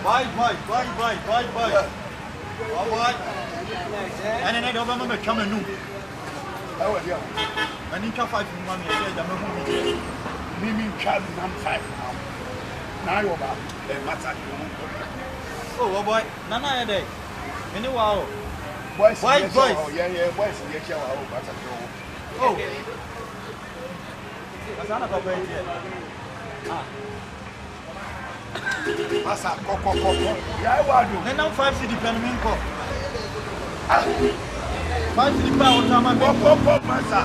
Vai. All right. And then I don't remember coming new. Oh, yeah. I need to fight for money. I said, I'm not going to Mimi Charlie, I'm 5 now. Now you're about the matter. Oh, boy. Nana, day. Anyway, Boys, boys. Oh, yeah, boys, yeah, Oh, that's not a great idea. Massa, coco. Yeah, I do. Then now 5 city pen cop. 5 city power time. Coco, massa.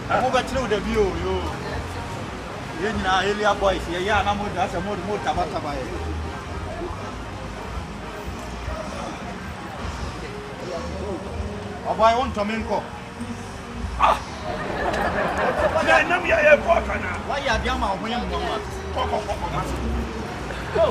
I'm over through the view. You know, Elia boys. Yeah, I'm more that's a more tabata. Oh, boy, I want to make up. Why are you down when you want? Go.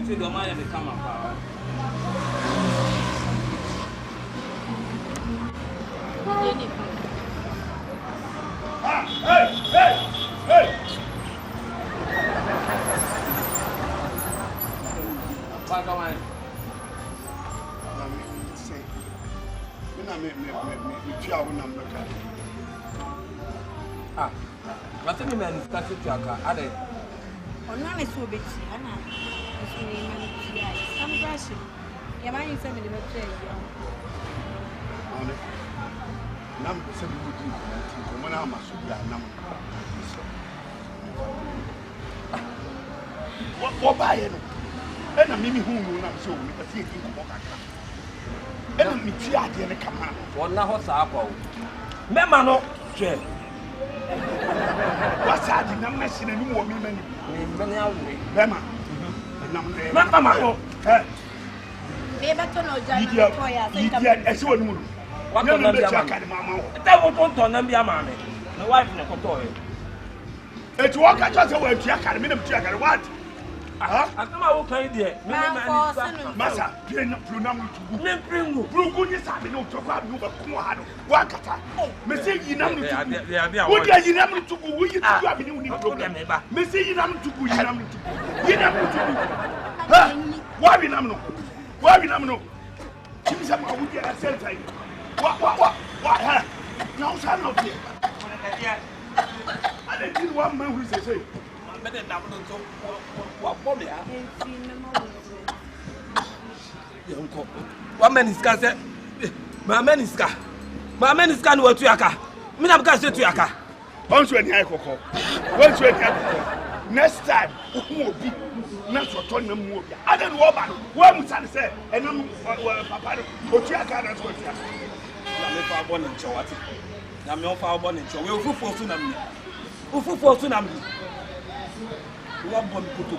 You don't mind if come up. Hey! Back away. What's the man started to occur? Are they? On one is so big, Anna. Some brushing. Your mind is sending me a Number 7 when I'm a what buy it? And a mimi who will not show me the thing of walk. And me tea in the command. What now? What's up? Memano, Jay. What's happening? I'm messing any more women. Bema. Mamma. Idiot, as you know. What don't be a mamma? That won't turn them be a man. The wife in a contoy. It's walk at us away to a minute check. What? I come out there. Massa, Plunam to Nempringu, Brugus, I know to grab you, but Kumado, Wakata. Missy, you know, what are you never to go? We have a new program. Missy, you know to go. You know to why we know? Why we know? Give some of the same time. What? Now, son of you. I didn't want man who say. What man is Gaza? My man is Car. My man is Can what to Yaka. Minam Gaza to Yaka. onso ani ayekoko onso ani ayekoko next time who obi na so to na mu obi ada no ba no wa mu sane se enam papa no otu aka na so otu aka na me fa bo ne nchewati na me fa bo ne nchew we ofufo su na me ofufo su na me wa bo mi kuto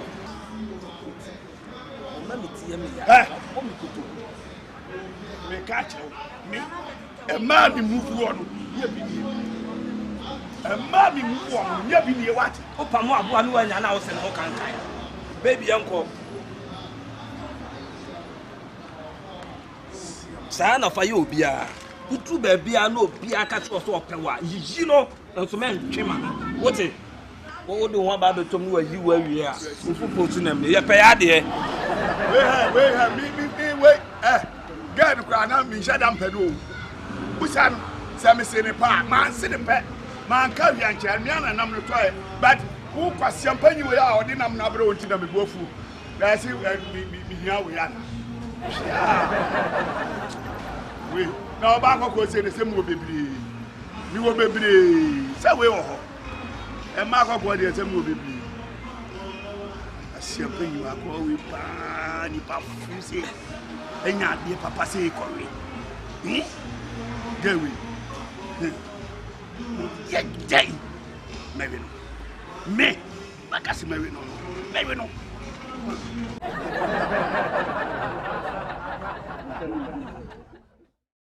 o na me tie me ya bo mi kuto me ka chew me e ma mi mu fu ono ye bi ni e ma mi mu fu ono ye bi ni wati o pa mo abo anu anya na o se no kan kan baby enko sa na fa ye obia utu ba bia na obia ka cho so opewa yiyi no nso men twema wote wo de ho ba betom no ayi wa wie a ofupo tu na me ye pe ya de we gad kwa na mi shada mpedo busa no se me se ne pa man se ne pe man ka wi anche me ana nam no toy but who kwase ampanyi we a odi nam na bere onti na me bofu da se mi hia we ana we na ba ko se ne se mo bebiri mi wo bebiri se we wo ho e ma ko de se mo bebiri asiampanyi wa ko we pa ni pa fuse enya de papa se ko we gewe ye jai me bakasi mewe no